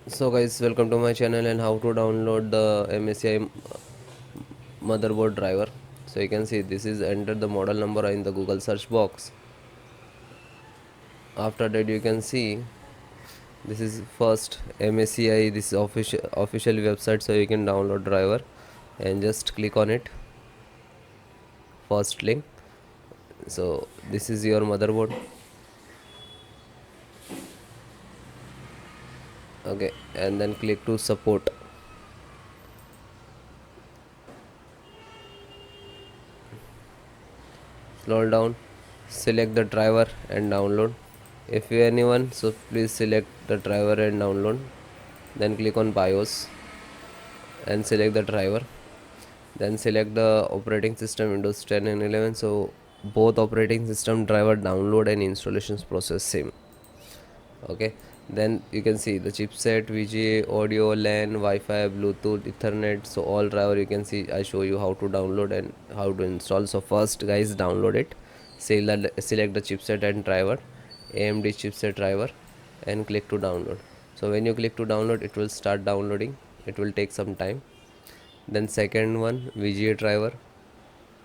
So guys, welcome to my channel and how to download the MSI motherboard driver. So you can see this is enter the model number in the Google search box. After that you can see this is first MSCI, this is official website, so you can download driver and just click on it, first link. So this is your motherboard. Okay, and then click to support. Scroll down, select the driver and download. If you anyone, so please select the driver and download. Then click on BIOS and select the driver. Then select the operating system Windows 10 and 11. So both operating system driver download and installations process same. Okay, then you can see the chipset, VGA, audio, LAN, Wi-Fi, Bluetooth, Ethernet. So all driver you can see. I show you how to download and how to install. So first guys, download it. Select the chipset and driver, AMD chipset driver, and click to download. So when you click to download, it will start downloading. It will take some time. Then second one, VGA driver.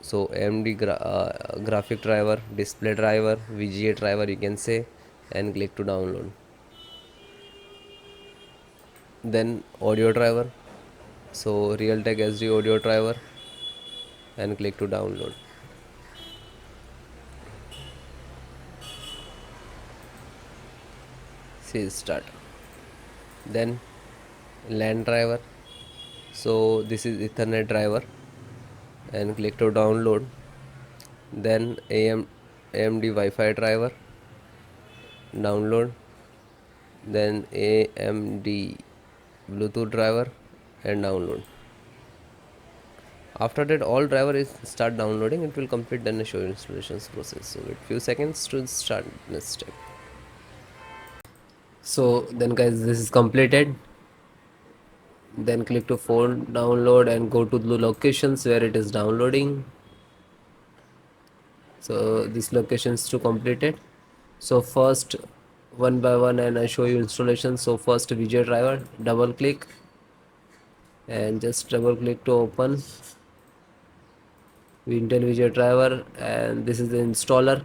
So AMD graphic driver, display driver, VGA driver you can say, and click to download. Then audio driver, so Realtek SD audio driver, and click to download. See start. Then LAN driver, so this is Ethernet driver, and click to download. Then AMD Wi-Fi driver, download. Then AMD Bluetooth driver and download. After that all driver is start downloading, it will complete, then show installations process. So wait few seconds to start next step. So then guys, this is completed. Then click to phone download and go to the locations where it is downloading. So this locations to completed. So first one by one and I show you installation. So first VGA driver, double click and just double click to open Intel VGA driver, and this is the installer.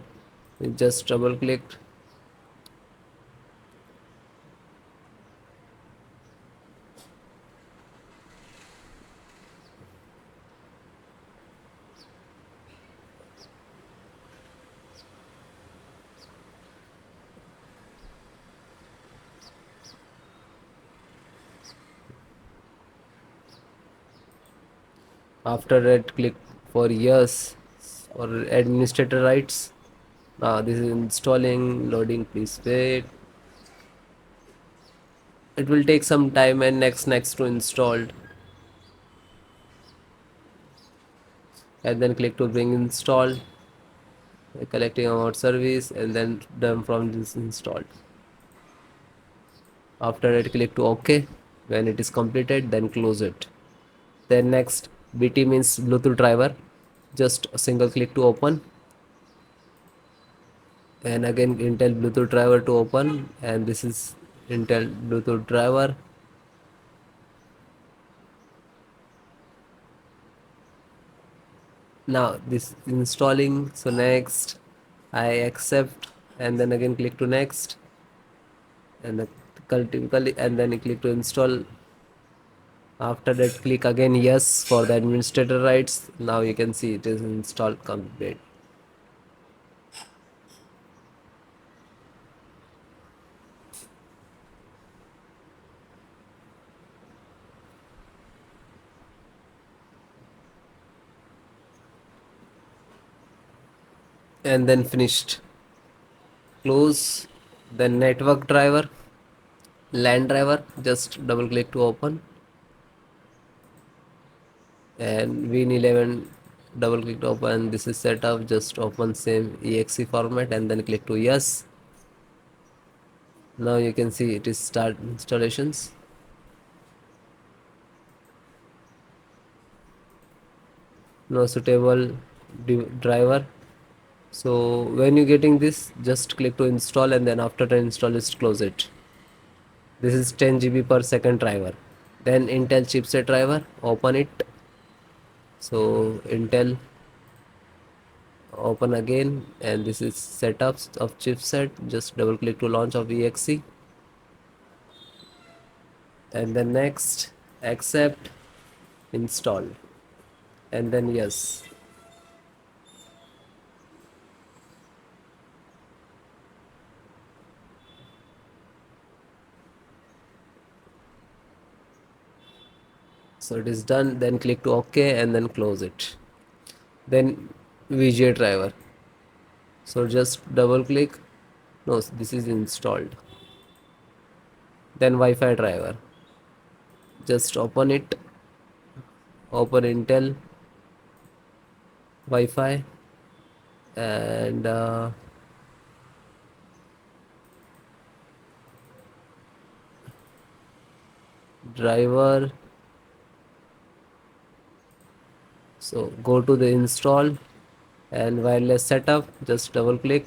Just double click. After that click for yes or administrator rights. Now this is installing, loading, please wait. It will take some time, and next to installed, and then click to bring installed, collecting about service, and then done from this installed. After that click to OK. When it is completed, then close it. Then next, BT means Bluetooth driver, just a single click to open, and again Intel Bluetooth driver to open, and this is Intel Bluetooth driver. Now this is installing, so next I accept, and then again click to next, and typically, and then click to install. After that click again yes for the administrator rights. Now you can see it is installed complete. And then finished. Close. Then network driver, LAN driver, just double click to open, and Win11 double click to open. This is set up, just open same exe format and then click to yes. Now you can see it is start installations. No suitable driver. So when you getting this, just click to install, and then after the install, just close it. This is 10 GB per second driver. Then Intel chipset driver, open it. So Intel, open again, and this is setups of chipset. Just double click to launch of exe, and then next, accept, install, and then yes. So it is done. Then click to OK and then close it. Then VGA driver. So just double click. No, this is installed. Then Wi-Fi driver. Just open it. Open Intel Wi-Fi, and driver. So go to the install and wireless setup. Just double click.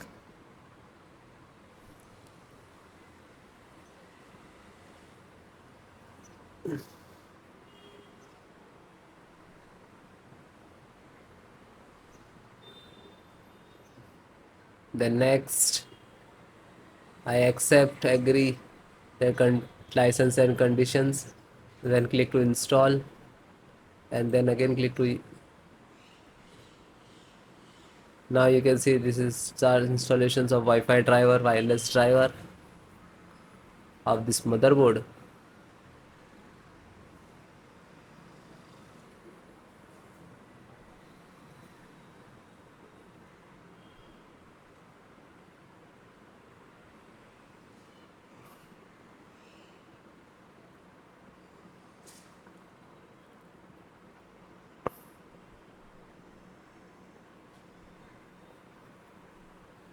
Then next, I accept, agree the license and conditions. Then click to install, and then again click to. Now you can see this is start installations of Wi-Fi driver, wireless driver of this motherboard.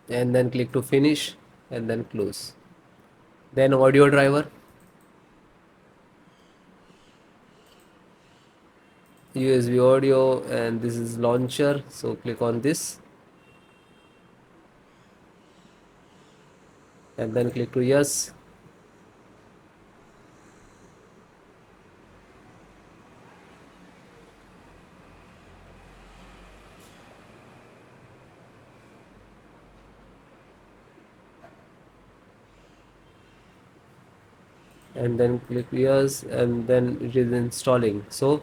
And then click to finish and then close. Then audio driver, USB audio, and this is launcher. So click on this and then click to yes. And then click yes, and then it is installing. So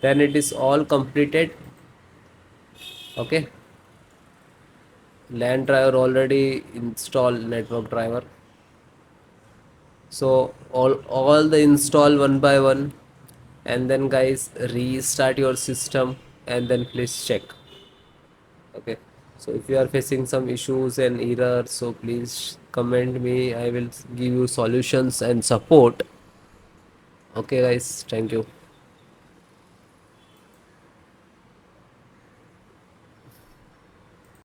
then it is all completed. Okay, LAN driver already installed, network driver. So all the install one by one, and then guys restart your system and then please check. Okay, so if you are facing some issues and errors, so please comment me. I will give you solutions and support. Okay guys, thank you.